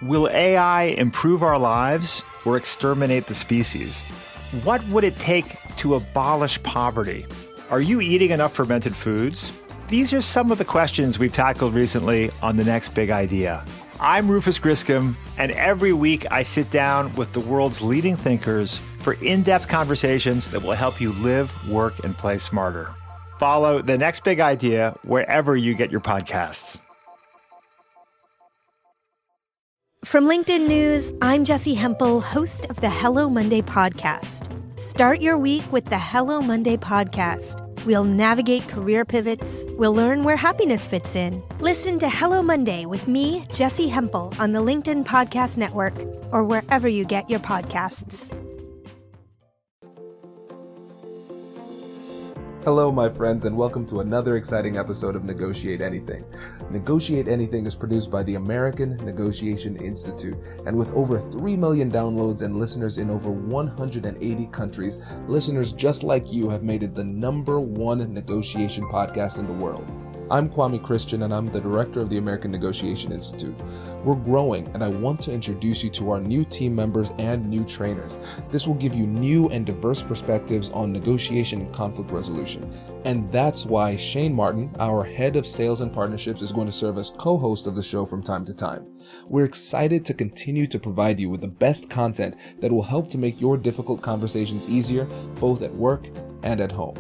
Will AI improve our lives or exterminate the species? What would it take to abolish poverty? Are you eating enough fermented foods? These are some of the questions we've tackled recently on The Next Big Idea. I'm Rufus Griscom, and every week I sit down with the world's leading thinkers for in-depth conversations that will help you live, work, and play smarter. Follow The Next Big Idea wherever you get your podcasts. From LinkedIn News, I'm Jessie Hempel, host of the Hello Monday podcast. Start your week with the Hello Monday podcast. We'll navigate career pivots. We'll learn where happiness fits in. Listen to Hello Monday with me, Jessie Hempel, on the LinkedIn Podcast Network or wherever you get your podcasts. Hello, my friends, and welcome to another exciting episode of Negotiate Anything. Negotiate Anything is produced by the American Negotiation Institute, and with over 3 million downloads and listeners in over 180 countries, listeners just like you have made it the #1 negotiation podcast in the world. I'm Kwame Christian, and I'm the director of the American Negotiation Institute. We're growing, and I want to introduce you to our new team members and new trainers. This will give you new and diverse perspectives on negotiation and conflict resolution. And that's why Shane Martin, our head of sales and partnerships, is going to serve as co-host of the show from time to time. We're excited to continue to provide you with the best content that will help to make your difficult conversations easier, both at work and at home.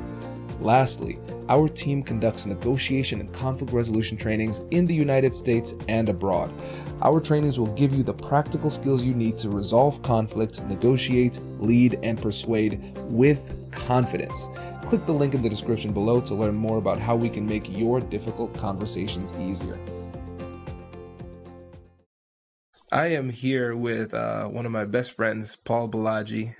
Lastly, our team conducts negotiation and conflict resolution trainings in the United States and abroad. Our trainings will give you the practical skills you need to resolve conflict, negotiate, lead, and persuade with confidence. Click the link in the description below to learn more about how we can make your difficult conversations easier. I am here with one of my best friends, Paul Bolaji.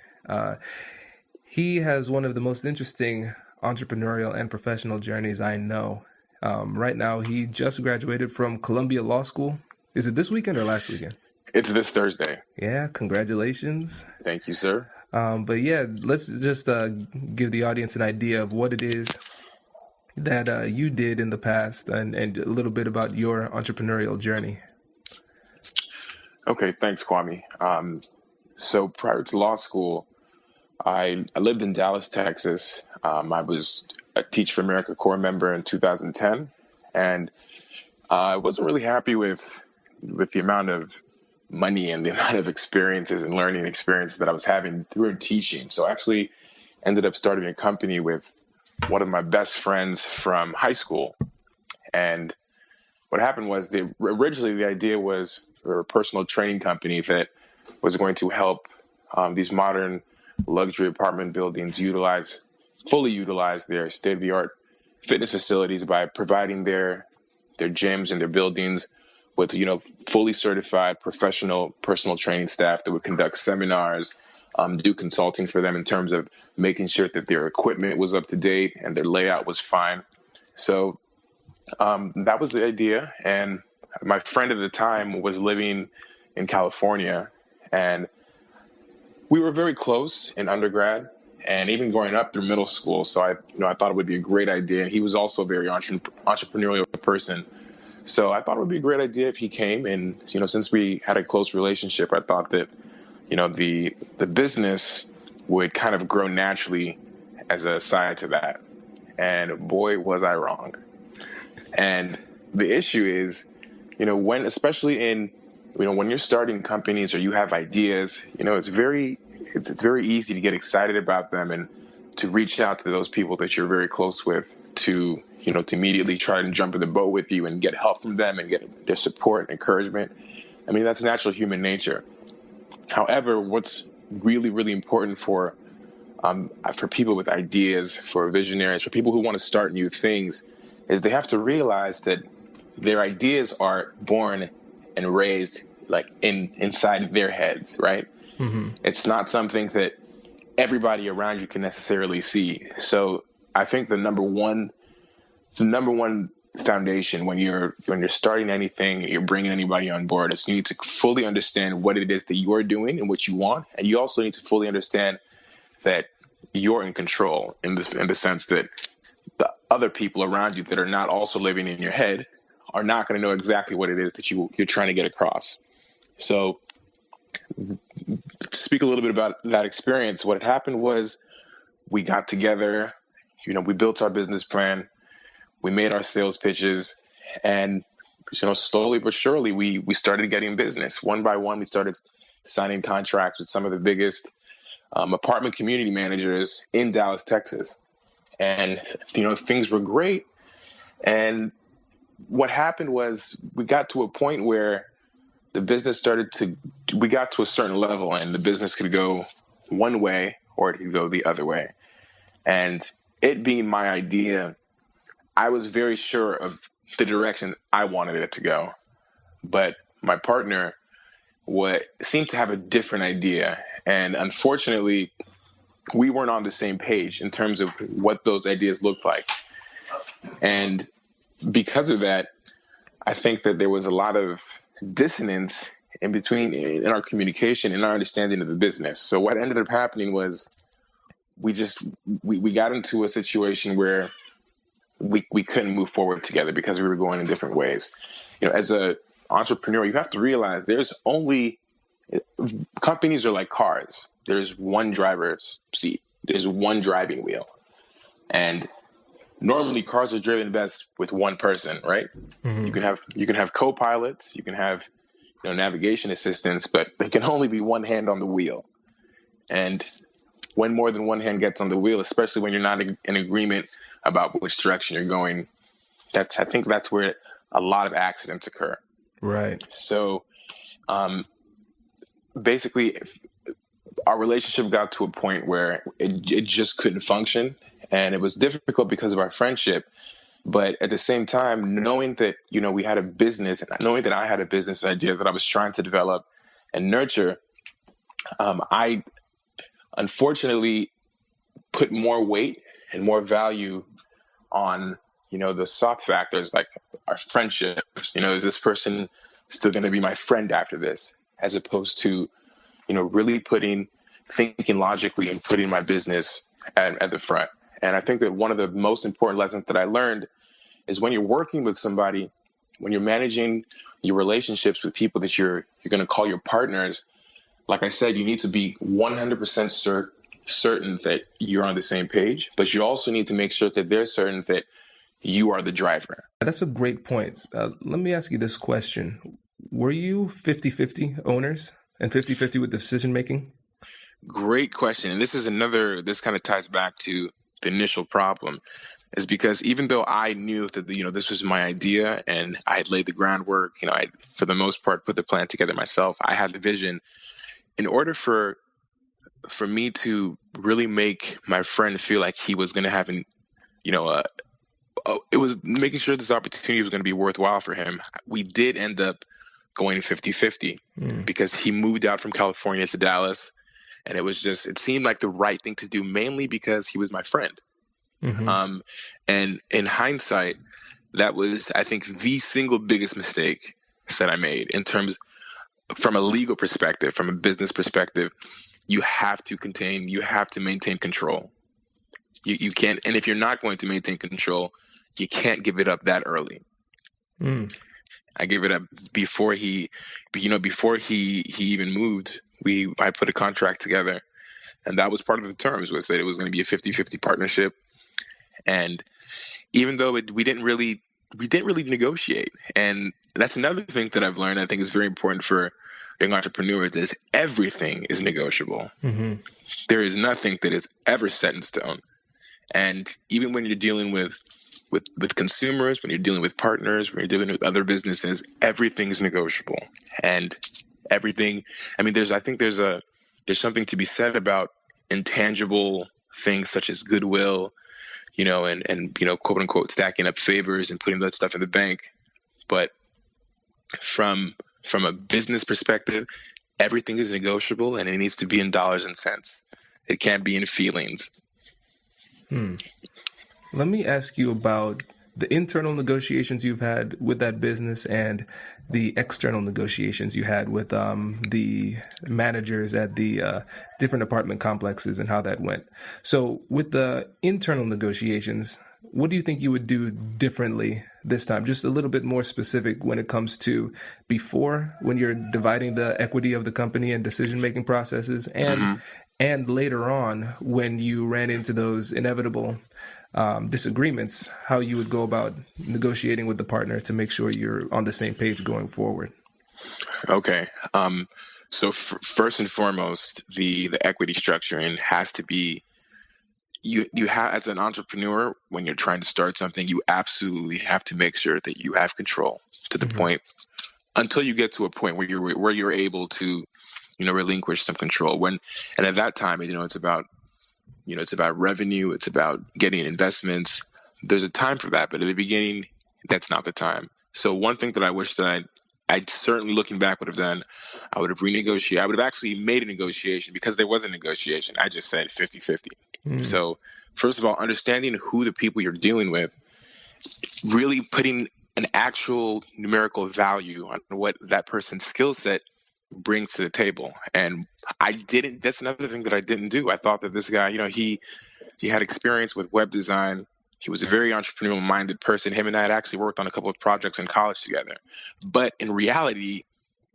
He has one of the most interesting entrepreneurial and professional journeys I know. Right now, he just graduated from Columbia Law School. Is it this weekend or last weekend? It's this Thursday. Yeah, congratulations. Thank you, sir. But yeah, let's just give the audience an idea of what it is that you did in the past and a little bit about your entrepreneurial journey. Okay, thanks, Kwame. So prior to law school, I lived in Dallas, Texas. I was a Teach for America Corps member in 2010, and I wasn't really happy with the amount of money and the amount of experiences and learning experiences that I was having through teaching. So I actually ended up starting a company with one of my best friends from high school. And what happened was originally the idea was for a personal training company that was going to help these modern luxury apartment buildings fully utilize their state-of-the-art fitness facilities by providing their gyms and their buildings with, fully certified professional personal training staff that would conduct seminars, do consulting for them in terms of making sure that their equipment was up to date and their layout was fine. So that was the idea. And my friend at the time was living in California, and we were very close in undergrad and even growing up through middle school. So I thought it would be a great idea. And he was also a very entrepreneurial person. So I thought it would be a great idea if he came. And, since we had a close relationship, I thought that, the business would kind of grow naturally as a side to that. And boy, was I wrong. And the issue is, when you're starting companies or you have ideas, it's very easy to get excited about them and to reach out to those people that you're very close with to immediately try and jump in the boat with you and get help from them and get their support and encouragement. I mean, that's natural human nature. However, what's really, really important for people with ideas, for visionaries, for people who want to start new things, is they have to realize that their ideas are born and raised inside their heads, right? Mm-hmm. It's not something that everybody around you can necessarily see. So I think the number one foundation when you're starting anything, you're bringing anybody on board, is you need to fully understand what it is that you're doing and what you want, and you also need to fully understand that you're in control in the sense that the other people around you that are not also living in your head are not going to know exactly what it is that you're trying to get across. So to speak a little bit about that experience, what had happened was we got together, we built our business plan, we made our sales pitches, and slowly but surely we started getting business. One by one, we started signing contracts with some of the biggest apartment community managers in Dallas, Texas. And, things were great. And what happened was we got to a point where the business we got to a certain level and the business could go one way or it could go the other way. And it being my idea, I was very sure of the direction I wanted it to go. But my partner seemed to have a different idea. And unfortunately, we weren't on the same page in terms of what those ideas looked like. And because of that, I think that there was a lot of dissonance in our communication and our understanding of the business. So what ended up happening was we got into a situation where we couldn't move forward together because we were going in different ways. As a entrepreneur, you have to realize companies are like cars. There's one driver's seat. There's one driving wheel. And normally cars are driven best with one person, right? Mm-hmm. You can have co-pilots, you can have navigation assistants, but there can only be one hand on the wheel. And when more than one hand gets on the wheel, especially when you're not in agreement about which direction you're going, I think that's where a lot of accidents occur. Right. So basically, our relationship got to a point where it just couldn't function. And it was difficult because of our friendship. But at the same time, knowing that, we had a business, and knowing that I had a business idea that I was trying to develop and nurture, I unfortunately put more weight and more value on, the soft factors like our friendship. Is this person still going to be my friend after this? As opposed to, really thinking logically and putting my business at the front. And I think that one of the most important lessons that I learned is when you're working with somebody, when you're managing your relationships with people that you're going to call your partners, like I said, you need to be 100% certain that you're on the same page, but you also need to make sure that they're certain that you are the driver. That's a great point. Let me ask you this question. Were you 50-50 owners and 50-50 with decision making? Great question. And this kind of ties back to the initial problem, is because even though I knew that, this was my idea and I had laid the groundwork, I, for the most part, put the plan together myself. I had the vision. In order for me to really make my friend feel like he was going to have it was making sure this opportunity was going to be worthwhile for him. We did end up going 50-50 because he moved out from California to Dallas. And it seemed like the right thing to do, mainly because he was my friend. Mm-hmm. And in hindsight, that was, I think, the single biggest mistake that I made from a legal perspective, from a business perspective. You have to maintain control. You can't, and if you're not going to maintain control, you can't give it up that early. I gave it up before he even moved. I put a contract together, and that was part of the terms, was that it was going to be a 50-50 partnership. And even though we didn't really negotiate. And that's another thing that I've learned, I think is very important for young entrepreneurs, is everything is negotiable. Mm-hmm. There is nothing that is ever set in stone. And even when you're dealing with consumers, when you're dealing with partners, when you're dealing with other businesses, everything is negotiable. And everything, there's something to be said about intangible things such as goodwill, and quote unquote stacking up favors and putting that stuff in the bank. But from a business perspective, everything is negotiable, and it needs to be in dollars and cents. It can't be in feelings. Let me ask you about the internal negotiations you've had with that business and the external negotiations you had with the managers at the different apartment complexes and how that went. So with the internal negotiations, what do you think you would do differently this time? Just a little bit more specific when it comes to before, when you're dividing the equity of the company and decision-making processes, and later on when you ran into those inevitable disagreements, how you would go about negotiating with the partner to make sure you're on the same page going forward. Okay. So first and foremost, the equity structuring has to be, you have, as an entrepreneur, when you're trying to start something, you absolutely have to make sure that you have control to the point, until you get to a point where you're able to, relinquish some control. And at that time, it's about revenue, it's about getting investments. There's a time for that, but at the beginning, that's not the time. So one thing that I wish that I'd certainly, looking back, would have done, I would have renegotiated. I would have actually made a negotiation, because there was a negotiation. I just said 50-50. So first of all, understanding who the people you're dealing with, really putting an actual numerical value on what that person's skill set brings to the table. And that's another thing that I didn't do. I thought that this guy, he had experience with web design. He was a very entrepreneurial minded person. Him and I had actually worked on a couple of projects in college together. But in reality,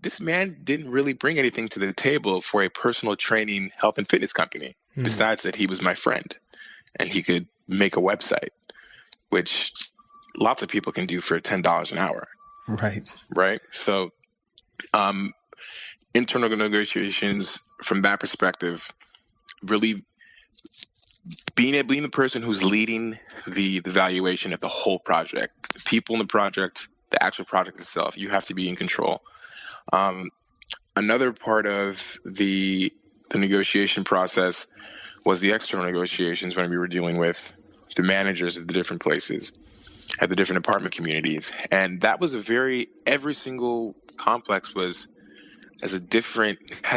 this man didn't really bring anything to the table for a personal training, health and fitness company, besides that he was my friend and he could make a website, which lots of people can do for $10 an hour. Right. So, internal negotiations from that perspective, really being the person who's leading the valuation of the whole project, the people in the project, the actual project itself, you have to be in control. Another part of the negotiation process was the external negotiations, when we were dealing with the managers at the different places, at the different apartment communities. And that was every single complex had a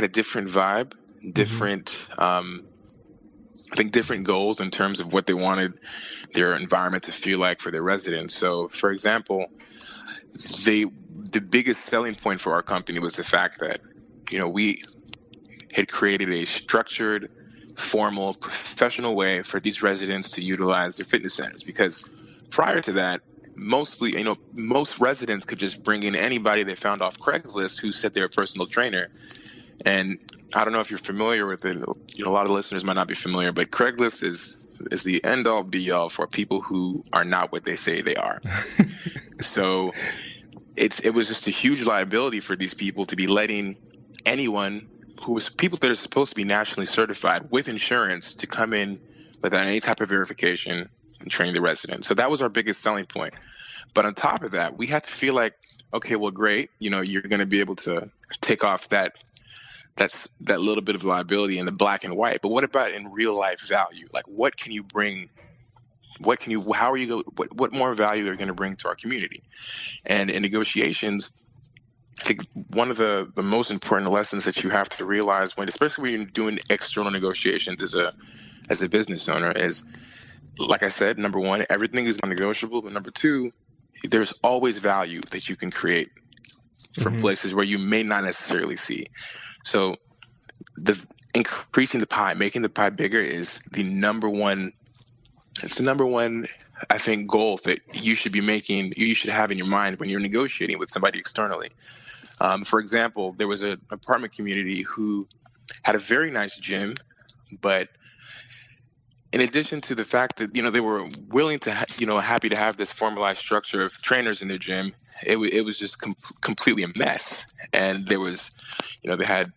different vibe, different, I think different goals in terms of what they wanted their environment to feel like for their residents. So, for example, the biggest selling point for our company was the fact that, we had created a structured, formal, professional way for these residents to utilize their fitness centers. Because prior to that, most residents could just bring in anybody they found off Craigslist who said they're a personal trainer. And I don't know if you're familiar with it. A lot of listeners might not be familiar, but Craigslist is the end all be all for people who are not what they say they are. So it was just a huge liability for these people to be letting anyone people that are supposed to be nationally certified with insurance to come in without any type of verification and train the residents. So that was our biggest selling point. But on top of that, we had to feel like, okay, well, great, you're going to be able to take off that little bit of liability in the black and white. But what about in real life value? Like, what can you bring? What more value are you going to bring to our community? And in negotiations, I think one of the most important lessons that you have to realize especially when you're doing external negotiations as a business owner, is, like I said, number one, everything is non-negotiable. But number two, there's always value that you can create from places where you may not necessarily see. So increasing the pie, making the pie bigger is the number one, I think, goal that you should have in your mind when you're negotiating with somebody externally. For example, there was an apartment community who had a very nice gym, but in addition to the fact that, they were willing to, happy to have this formalized structure of trainers in their gym, it was just completely a mess. And there was, they had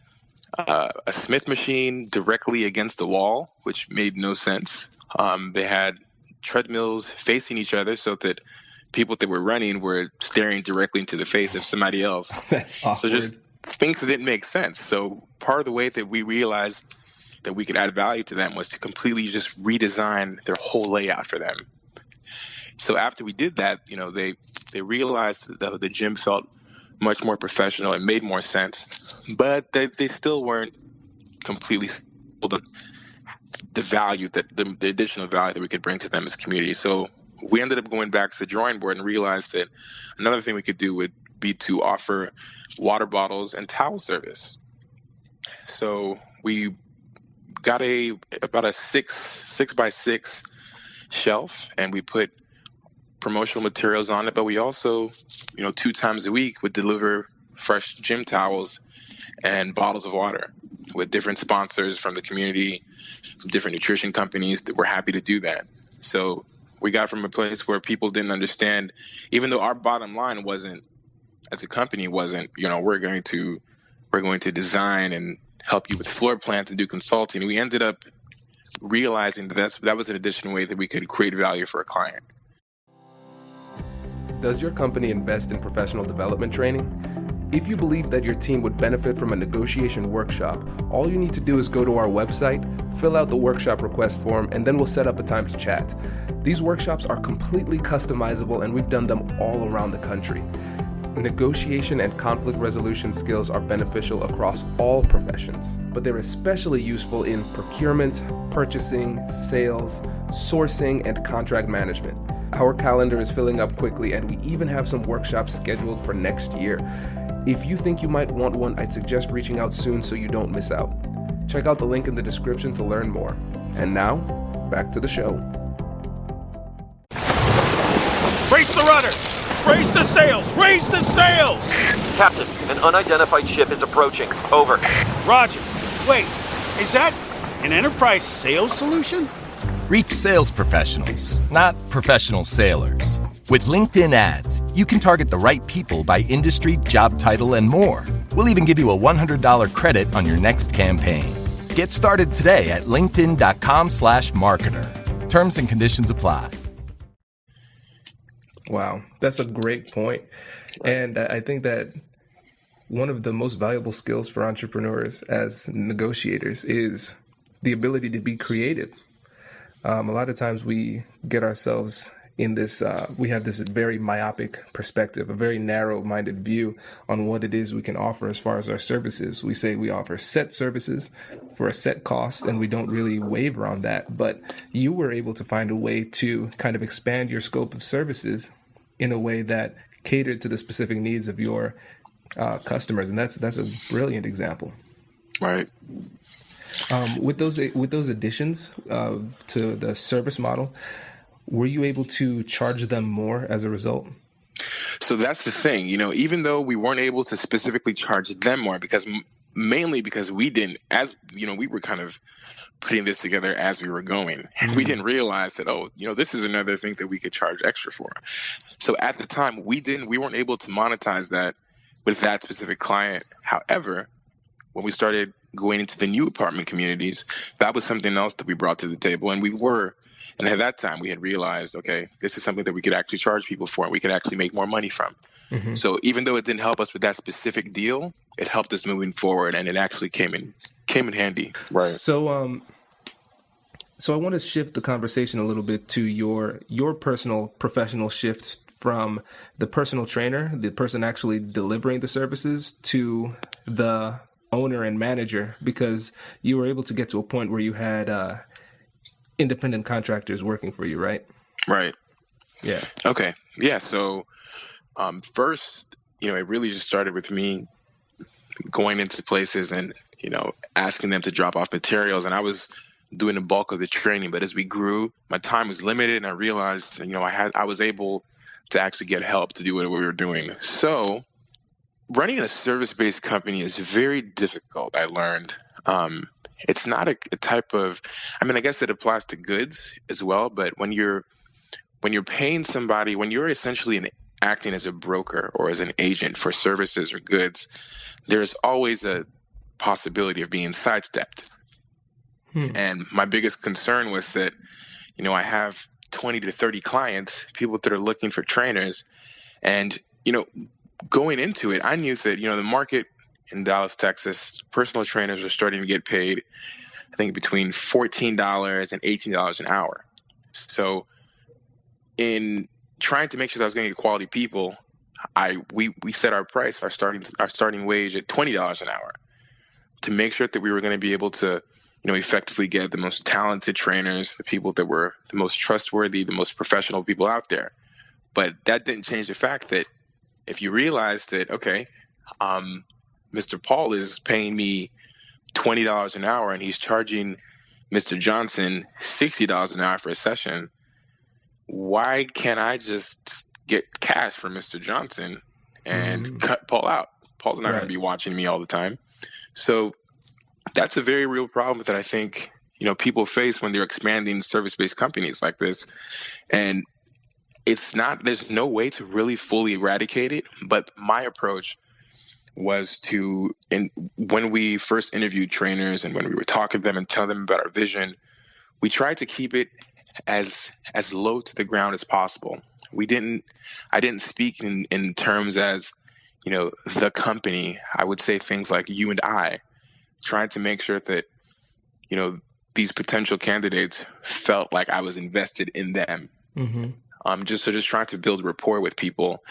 a Smith machine directly against the wall, which made no sense. They had treadmills facing each other so that people that were running were staring directly into the face of somebody else. That's awkward. So just things that didn't make sense. So part of the way that we realized that we could add value to them was to completely just redesign their whole layout for them. So after we did that, they realized that the gym felt much more professional and made more sense, but they still weren't completely the value that the additional value that we could bring to them as a community. So we ended up going back to the drawing board and realized that another thing we could do would be to offer water bottles and towel service. So we got about a six by six shelf, and we put promotional materials on it. But we also, 2 times a week would deliver fresh gym towels and bottles of water with different sponsors from the community, different nutrition companies that were happy to do that. So we got from a place where people didn't understand, even though our bottom line wasn't, as a company wasn't, we're going to design and help you with floor plans and do consulting. We ended up realizing that was an additional way that we could create value for a client. Does your company invest in professional development training? If you believe that your team would benefit from a negotiation workshop, all you need to do is go to our website, fill out the workshop request form, and then we'll set up a time to chat. These workshops are completely customizable, and we've done them all around the country. Negotiation and conflict resolution skills are beneficial across all professions, but they're especially useful in procurement, purchasing, sales, sourcing, and contract management. Our calendar is filling up quickly, and we even have some workshops scheduled for next year. If you think you might want one, I'd suggest reaching out soon so you don't miss out. Check out the link in the description to learn more. And now, back to the show. Raise the rudders! Raise the sails! Raise the sails! Captain, an unidentified ship is approaching. Over. Roger. Wait, is that an enterprise sales solution? Reach sales professionals, not professional sailors. With LinkedIn ads, you can target the right people by industry, job title, and more. We'll even give you a $100 credit on your next campaign. Get started today at linkedin.com/marketer. Terms and conditions apply. Wow, that's a great point. And I think that one of the most valuable skills for entrepreneurs as negotiators is the ability to be creative. A lot of times we get ourselves in this, we have this very myopic perspective, a very narrow-minded view on what it is we can offer as far as our services. We say we offer set services for a set cost, and we don't really waver on that. But you were able to find a way to kind of expand your scope of services in a way that catered to the specific needs of your customers, and that's a brilliant example. Right. With those additions to the service model, were you able to charge them more as a result? So that's the thing, even though we weren't able to specifically charge them more, mainly because we didn't, we were kind of putting this together as we were going. And we didn't realize that, this is another thing that we could charge extra for. So at the time, we weren't able to monetize that with that specific client. However, when we started going into the new apartment communities, that was something else that we brought to the table. And at that time, we had realized, okay, this is something that we could actually charge people for, and we could actually make more money from. Mm-hmm. So even though it didn't help us with that specific deal, it helped us moving forward, and it actually came in handy. Right. So I want to shift the conversation a little bit to your personal professional shift from the personal trainer, the person actually delivering the services, to the owner and manager, because you were able to get to a point where you had independent contractors working for you, right? Right. Yeah. Okay. Yeah. So first, it really just started with me going into places and, asking them to drop off materials. And I was doing the bulk of the training. But as we grew, my time was limited, and I realized, I was able to actually get help to do what we were doing. So running a service-based company is very difficult, I learned. It's not a type of, I guess it applies to goods as well, but when you're paying somebody, when you're essentially acting as a broker or as an agent for services or goods, there's always a possibility of being sidestepped. And my biggest concern was that, I have 20 to 30 clients, people that are looking for trainers, and, going into it, I knew that, the market in Dallas, Texas, personal trainers are starting to get paid, I think, between $14 and $18 an hour. So in trying to make sure that I was going to get quality people, we set our starting wage at $20 an hour to make sure that we were going to be able to effectively get the most talented trainers, the people that were the most trustworthy, the most professional people out there. But that didn't change the fact that if you realize that, okay, Mr. Paul is paying me $20 an hour and he's charging Mr. Johnson $60 an hour for a session, why can't I just get cash from Mr. Johnson and cut Paul out? Paul's not going to be watching me all the time. So that's a very real problem that I think, people face when they're expanding service-based companies like this. And there's no way to really fully eradicate it. But my approach was when we first interviewed trainers and when we were talking to them and telling them about our vision, we tried to keep it as low to the ground as possible. I didn't speak in terms as, the company. I would say things like you and I, trying to make sure that, these potential candidates felt like I was invested in them. Just trying to build rapport with people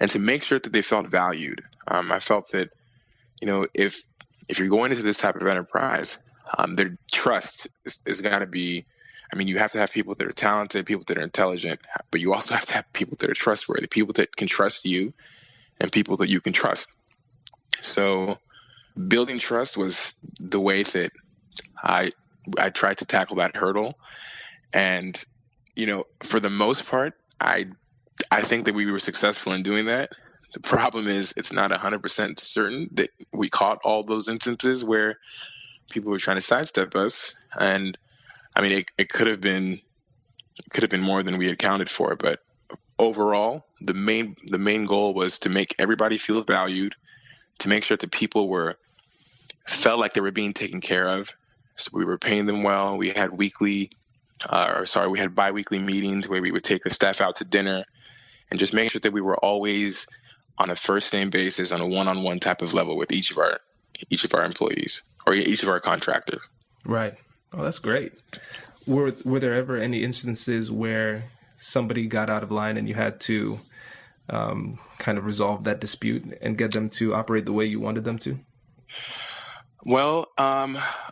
and to make sure that they felt valued. I felt that, if you're going into this type of enterprise, their trust is got to be, you have to have people that are talented, people that are intelligent, but you also have to have people that are trustworthy, people that can trust you and people that you can trust. So building trust was the way that I tried to tackle that hurdle. And, for the most part, I think that we were successful in doing that. The problem is it's not 100% certain that we caught all those instances where people were trying to sidestep us. And it could have been more than we had counted for. But overall, the main goal was to make everybody feel valued, to make sure that people felt like they were being taken care of. So we were paying them well. We had bi-weekly meetings where we would take the staff out to dinner and just make sure that we were always on a first name basis, on a one-on-one type of level with each of our employees or each of our contractors. Right. Oh, that's great. Were there ever any instances where somebody got out of line and you had to kind of resolve that dispute and get them to operate the way you wanted them to? Well,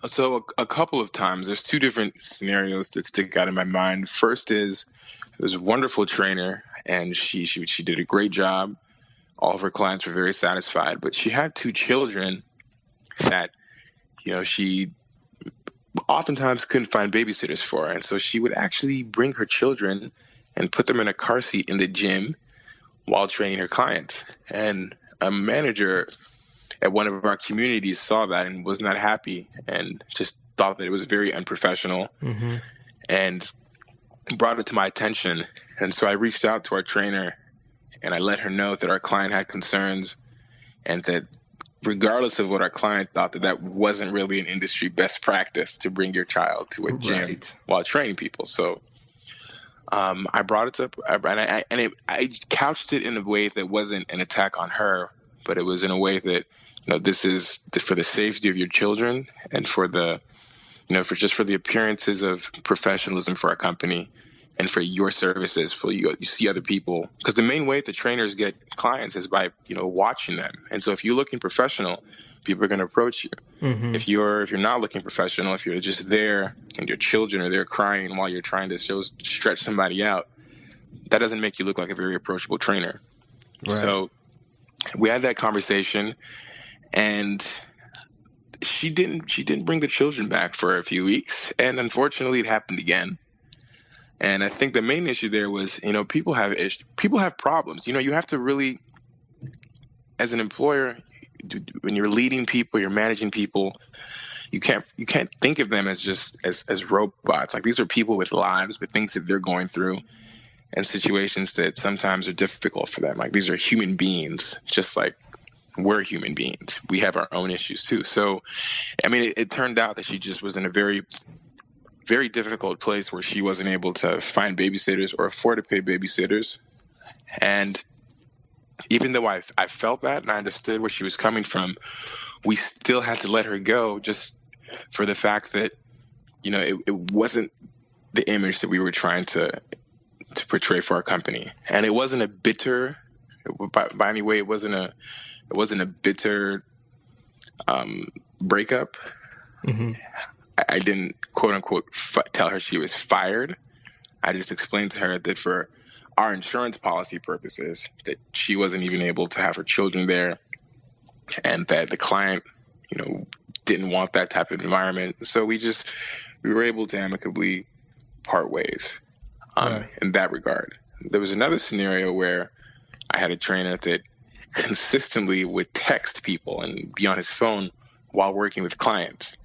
so a couple of times. There's two different scenarios that stick out in my mind. First is there's a wonderful trainer, and she did a great job. All of her clients were very satisfied, but she had two children that, she oftentimes couldn't find babysitters for. And so she would actually bring her children and put them in a car seat in the gym while training her clients. And a manager at one of our communities saw that and was not happy and just thought that it was very unprofessional and brought it to my attention. And so I reached out to our trainer and I let her know that our client had concerns and that regardless of what our client thought, that wasn't really an industry best practice to bring your child to a gym while training people. So I brought it up and I couched it in a way that wasn't an attack on her, but it was in a way that, this is for the safety of your children and for the, for the appearances of professionalism for our company and for your services, for you see other people. Because the main way that trainers get clients is by, watching them. And so if you're looking professional, people are going to approach you. If you're not looking professional, if you're just there and your children are there crying while you're trying to stretch somebody out, that doesn't make you look like a very approachable trainer. Right. So we had that conversation. And she didn't bring the children back for a few weeks. And unfortunately, it happened again. And I think the main issue there was, people have problems. You have to really, as an employer, when you're leading people, you're managing people, you can't think of them as just as robots. Like, these are people with lives, with things that they're going through and situations that sometimes are difficult for them. Like, these are human beings, just like we're human beings. We have our own issues too. So, it turned out that she just was in a very, very difficult place where she wasn't able to find babysitters or afford to pay babysitters. And even though I felt that and I understood where she was coming from, we still had to let her go just for the fact that, it wasn't the image that we were trying to portray for our company. And it wasn't a bitter, by any way, it wasn't a bitter breakup. I didn't quote unquote tell her she was fired. I just explained to her that for our insurance policy purposes, that she wasn't even able to have her children there, and that the client, didn't want that type of environment. So we were able to amicably part ways in that regard. There was another scenario where I had a trainer that consistently would text people and be on his phone while working with clients.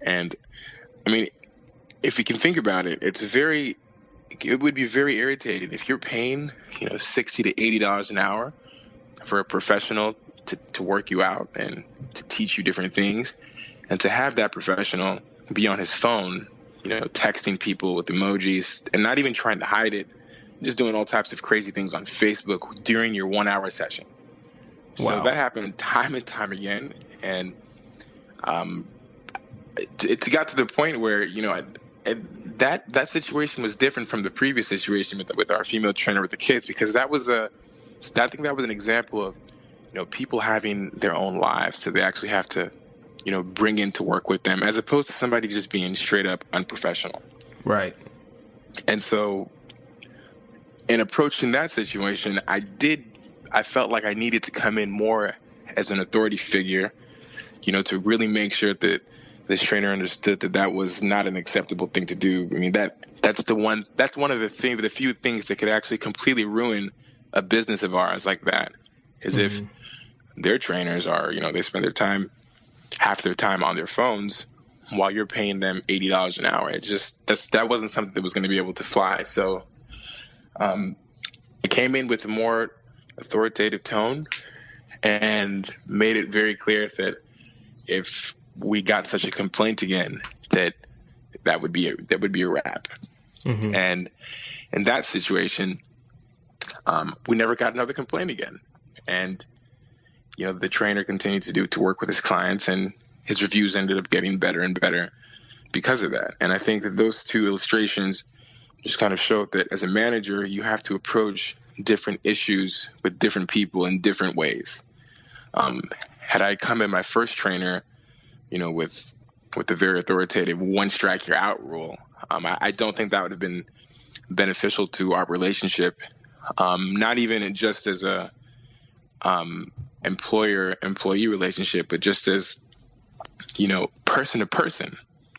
And I mean, if you can think about it, it would be very irritating if you're paying, $60 to $80 an hour for a professional to work you out and to teach you different things, and to have that professional be on his phone, texting people with emojis and not even trying to hide it, just doing all types of crazy things on Facebook during your 1 hour session. Wow. So that happened time and time again. And it got to the point where, that situation was different from the previous situation with our female trainer with the kids, because I think that was an example of, people having their own lives, so they actually have to, bring in to work with them, as opposed to somebody just being straight up unprofessional. Right. And so in approaching that situation, I felt like I needed to come in more as an authority figure, to really make sure that this trainer understood that was not an acceptable thing to do. I mean, that's one of the few things that could actually completely ruin a business of ours like that, is if their trainers are, they spend half their time on their phones while you're paying them $80 an hour. That wasn't something that was going to be able to fly. So I came in with a more authoritative tone and made it very clear that if we got such a complaint again, that would be a wrap. And in that situation, we never got another complaint again. And the trainer continued to work with his clients, and his reviews ended up getting better and better because of that. And I think that those two illustrations just kind of show that as a manager, you have to approach different issues with different people in different ways. Had I come in my first trainer, with the very authoritative one strike you're out rule, I don't think that would have been beneficial to our relationship. Not even just as a employer-employee relationship, but just as, person to person.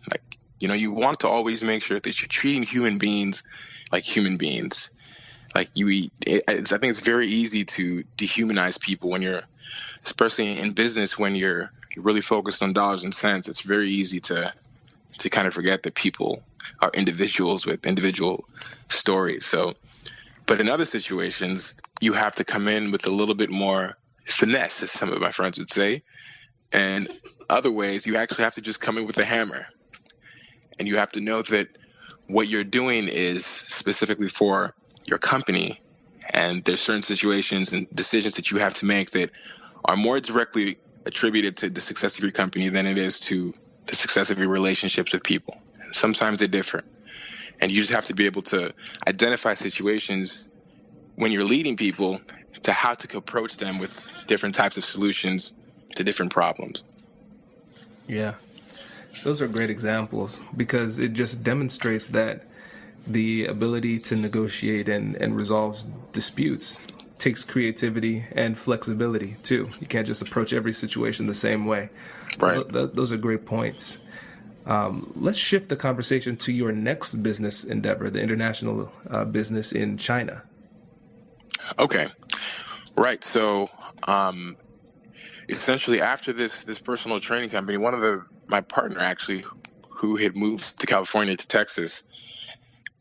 Like, you want to always make sure that you're treating human beings like human beings. Like I think it's very easy to dehumanize people when you're, especially in business, when you're really focused on dollars and cents. It's very easy to kind of forget that people are individuals with individual stories. So, but in other situations, you have to come in with a little bit more finesse, as some of my friends would say. And other ways, you actually have to just come in with a hammer. And you have to know that what you're doing is specifically for your company. And there's certain situations and decisions that you have to make that are more directly attributed to the success of your company than it is to the success of your relationships with people. And sometimes they differ. And you just have to be able to identify situations when you're leading people to how to approach them with different types of solutions to different problems. Yeah, those are great examples, because it just demonstrates that the ability to negotiate and resolve disputes takes creativity and flexibility too. You can't just approach every situation the same way. Right. Those are great points. Let's shift the conversation to your next business endeavor, the international business in China. Okay. Right. So, essentially, after this personal training company, my partner actually, who had moved to California to Texas,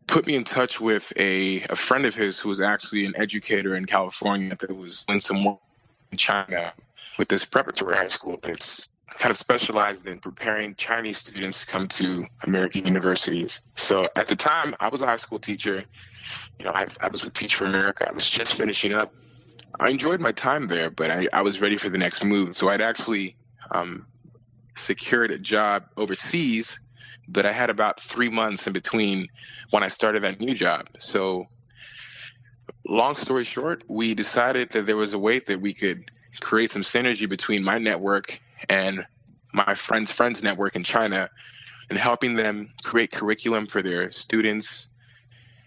put me in touch with a friend of his who was actually an educator in California that was doing some work in China with this preparatory high school that's kind of specialized in preparing Chinese students to come to American universities. So at the time, I was a high school teacher. I was with Teach for America. I was just finishing up. I enjoyed my time there, but I was ready for the next move. So I'd actually secured a job overseas, but I had about 3 months in between when I started that new job. So long story short, we decided that there was a way that we could create some synergy between my network and my friend's network in China, and helping them create curriculum for their students,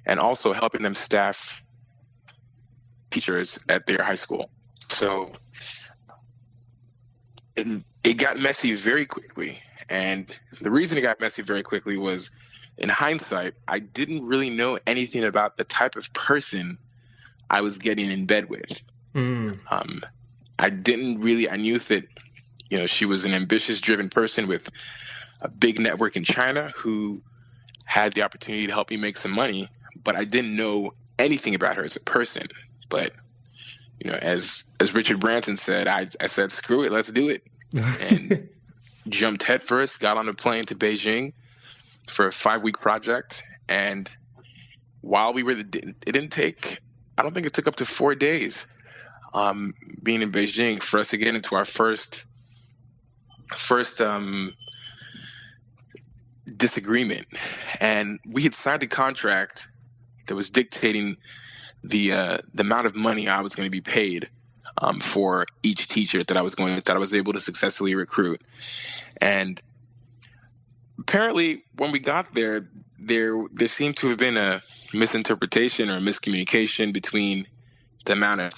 and also helping them staff teachers at their high school. So it got messy very quickly. And the reason it got messy very quickly was, in hindsight, I didn't really know anything about the type of person I was getting in bed with. I knew that, she was an ambitious, driven person with a big network in China who had the opportunity to help me make some money, but I didn't know anything about her as a person. But, as Richard Branson said, I said, screw it, let's do it. And jumped headfirst, got on a plane to Beijing for a 5-week project. And while we were, I don't think it took up to 4 days being in Beijing for us to get into our first disagreement. And we had signed a contract that was dictating the amount of money I was going to be paid for each teacher that I was able to successfully recruit. And apparently, when we got there seemed to have been a misinterpretation or a miscommunication between the amount of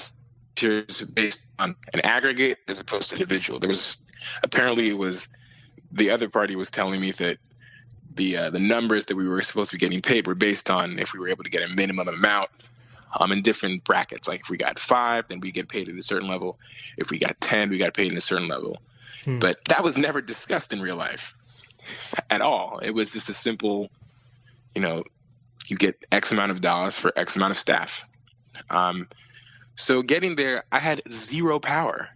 teachers based on an aggregate as opposed to individual. The other party was telling me that the numbers that we were supposed to be getting paid were based on if we were able to get a minimum amount in different brackets. Like if we got 5, then we get paid at a certain level. If we got 10, we got paid at a certain level. But that was never discussed in real life at all. It was just a simple, you get X amount of dollars for X amount of staff. So getting there, I had zero power.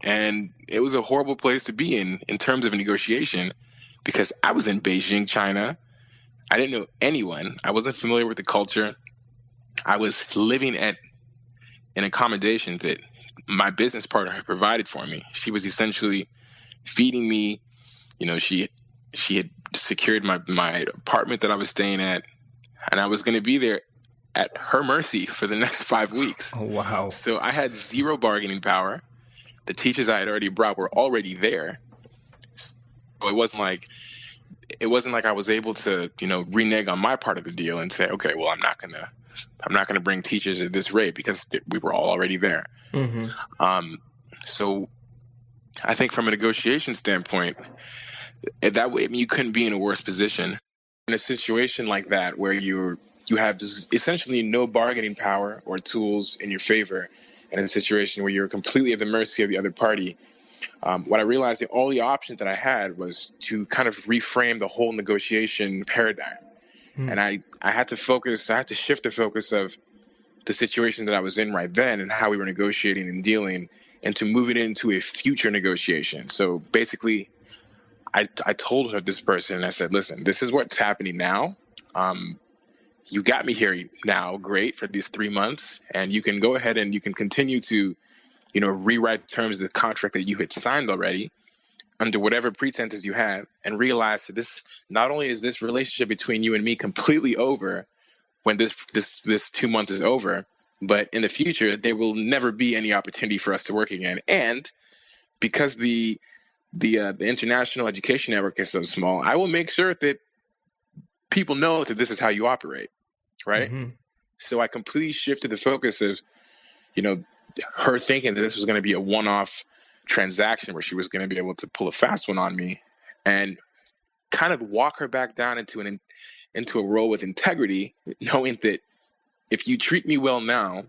And it was a horrible place to be in terms of a negotiation, because I was in Beijing, China. I didn't know anyone. I wasn't familiar with the culture. I was living at an accommodation that my business partner had provided for me. She was essentially feeding me. She had secured my apartment that I was staying at, and I was going to be there at her mercy for the next 5 weeks. Oh, wow. So I had zero bargaining power. The teachers I had already brought were already there. So it wasn't like I was able to, renege on my part of the deal and say, okay, well, I'm not gonna bring teachers at this rate, because we were all already there. So I think from a negotiation standpoint, that way, you couldn't be in a worse position. In a situation like that, where you have essentially no bargaining power or tools in your favor, and in a situation where you're completely at the mercy of the other party, what I realized, the only option that I had was to kind of reframe the whole negotiation paradigm. And I had to shift the focus of the situation that I was in right then and how we were negotiating and dealing, and to move it into a future negotiation. So basically, I told this person, I said, listen, this is what's happening now. You got me here now, great, for these 3 months, and you can go ahead and you can continue to, rewrite the terms of the contract that you had signed already under whatever pretenses you have, and realize that this, not only is this relationship between you and me completely over when this 2 months is over, but in the future, there will never be any opportunity for us to work again. And because the international education network is so small, I will make sure that people know that this is how you operate, right? So I completely shifted the focus of, her thinking that this was going to be a one-off transaction where she was going to be able to pull a fast one on me, and kind of walk her back down into a role with integrity, knowing that if you treat me well now,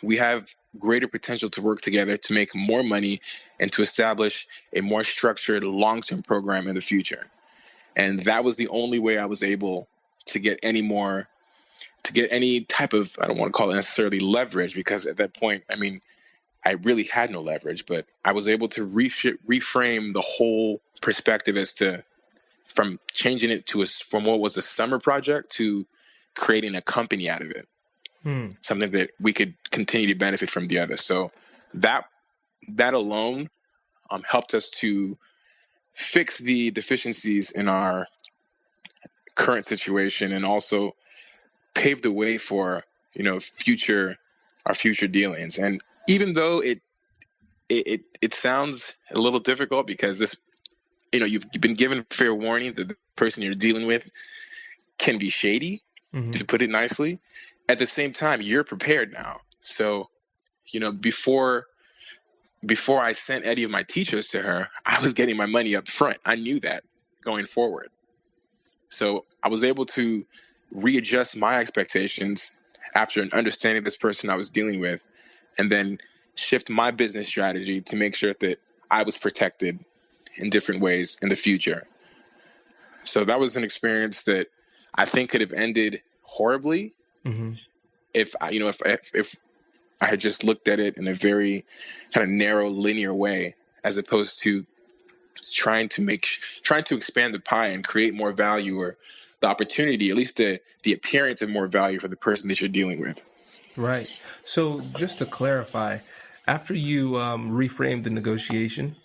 we have greater potential to work together to make more money and to establish a more structured long-term program in the future. And that was the only way I was able to get any type of, I don't want to call it necessarily leverage, because at that point, I really had no leverage, but I was able to reframe the whole perspective from changing it from what was a summer project to creating a company out of it. Something that we could continue to benefit from the other. So that alone helped us to fix the deficiencies in our current situation, and also pave the way for our future dealings. And even though it sounds a little difficult, because you've been given fair warning that the person you're dealing with can be shady, to put it nicely. At the same time, you're prepared now. So, before I sent any of my teachers to her, I was getting my money up front. I knew that going forward. So I was able to readjust my expectations after understanding this person I was dealing with, and then shift my business strategy to make sure that I was protected in different ways in the future. So that was an experience that I think could have ended horribly if I had just looked at it in a very kind of narrow, linear way, as opposed to trying to expand the pie and create more value, or the opportunity, at least the appearance of more value for the person that you're dealing with. Right. So just to clarify, after you reframed the negotiation,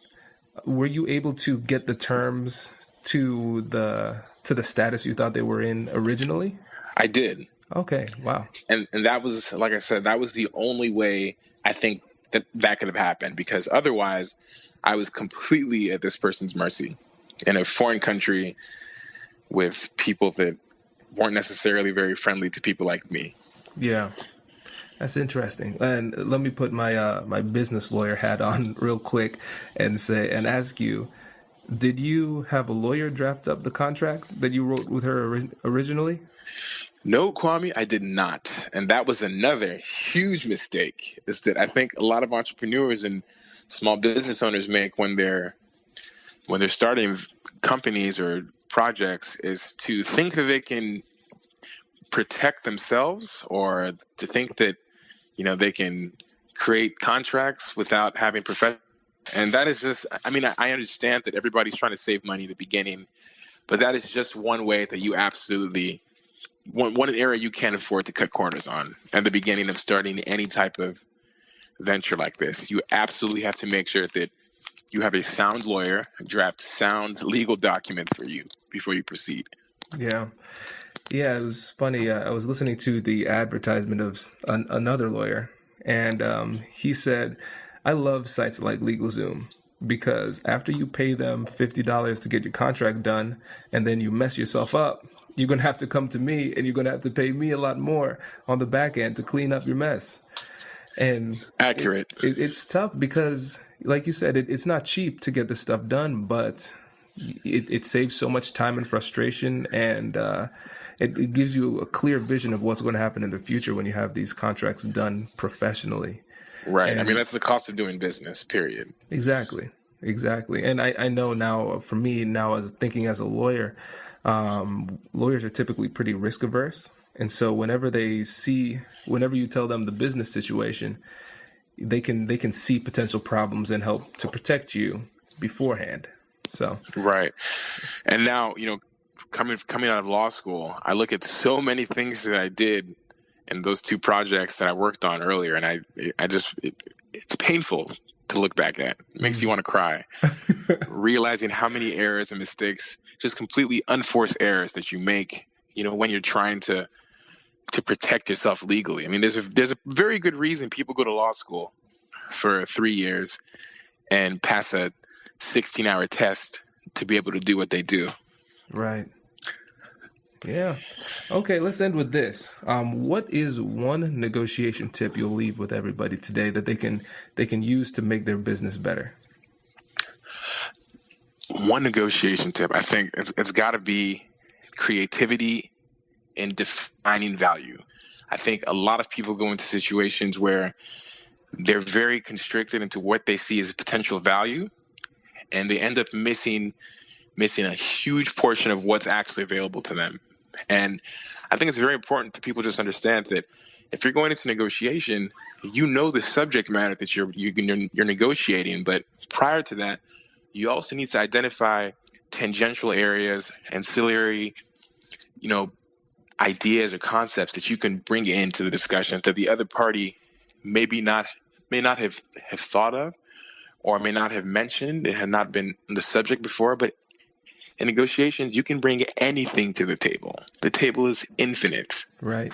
were you able to get the terms to the status you thought they were in originally? I did. Okay. Wow. And that was, like I said, that was the only way I think that could have happened, because otherwise I was completely at this person's mercy in a foreign country with people that weren't necessarily very friendly to people like me. Yeah. That's interesting. And let me put my my business lawyer hat on real quick and ask you, did you have a lawyer draft up the contract that you wrote with her originally? No, Kwame, I did not. And that was another huge mistake, is that I think a lot of entrepreneurs and small business owners make when they're starting companies or projects, is to think that they can protect themselves, or to think that they can create contracts without having professional. And that is just, I understand that everybody's trying to save money at the beginning, but that is just one way that you absolutely, one area you can't afford to cut corners on at the beginning of starting any type of venture like this. You absolutely have to make sure that you have a sound lawyer draft sound legal documents for you before you proceed. Yeah. Yeah, it was funny. I was listening to the advertisement of another lawyer, and he said, I love sites like LegalZoom because after you pay them $50 to get your contract done and then you mess yourself up, you're going to have to come to me and you're going to have to pay me a lot more on the back end to clean up your mess. And accurate. It's tough because, like you said, it's not cheap to get this stuff done, but it saves so much time and frustration, and it gives you a clear vision of what's going to happen in the future when you have these contracts done professionally. Right. And that's the cost of doing business, period. Exactly. And I know now, for me now, as a lawyer, lawyers are typically pretty risk averse. And so whenever you tell them the business situation, they can see potential problems and help to protect you beforehand. So right. And now, coming out of law school, I look at so many things that I did in those two projects that I worked on earlier, and it's painful to look back at. It makes you want to cry, realizing how many errors and mistakes, just completely unforced errors that you make, when you're trying to protect yourself legally. There's a very good reason people go to law school for 3 years and pass a 16-hour test to be able to do what they do. Right. Yeah. Okay, let's end with this. What is one negotiation tip you'll leave with everybody today that they can use to make their business better? One negotiation tip, I think it's got to be creativity in defining value. I think a lot of people go into situations where they're very constricted into what they see as a potential value, and they end up missing a huge portion of what's actually available to them. And I think it's very important that people just understand that if you're going into negotiation, the subject matter that you're negotiating, but prior to that, you also need to identify tangential areas, ancillary, ideas or concepts that you can bring into the discussion that the other party may not have thought of, or may not have mentioned. It had not been the subject before, but in negotiations, you can bring anything to the table. The table is infinite. Right.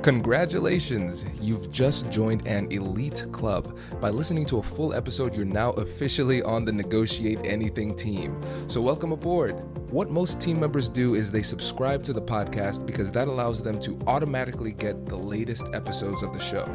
Congratulations! You've just joined an elite club. By listening to a full episode, you're now officially on the Negotiate Anything team. So welcome aboard. What most team members do is they subscribe to the podcast because that allows them to automatically get the latest episodes of the show.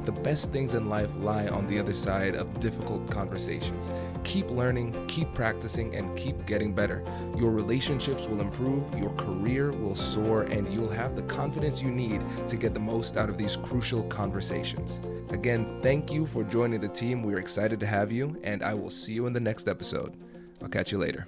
The best things in life lie on the other side of difficult conversations. Keep learning, keep practicing, and keep getting better. Your relationships will improve, your career will soar, and you'll have the confidence you need to get the most out of these crucial conversations. Again, thank you for joining the team. We're excited to have you, and I will see you in the next episode. I'll catch you later.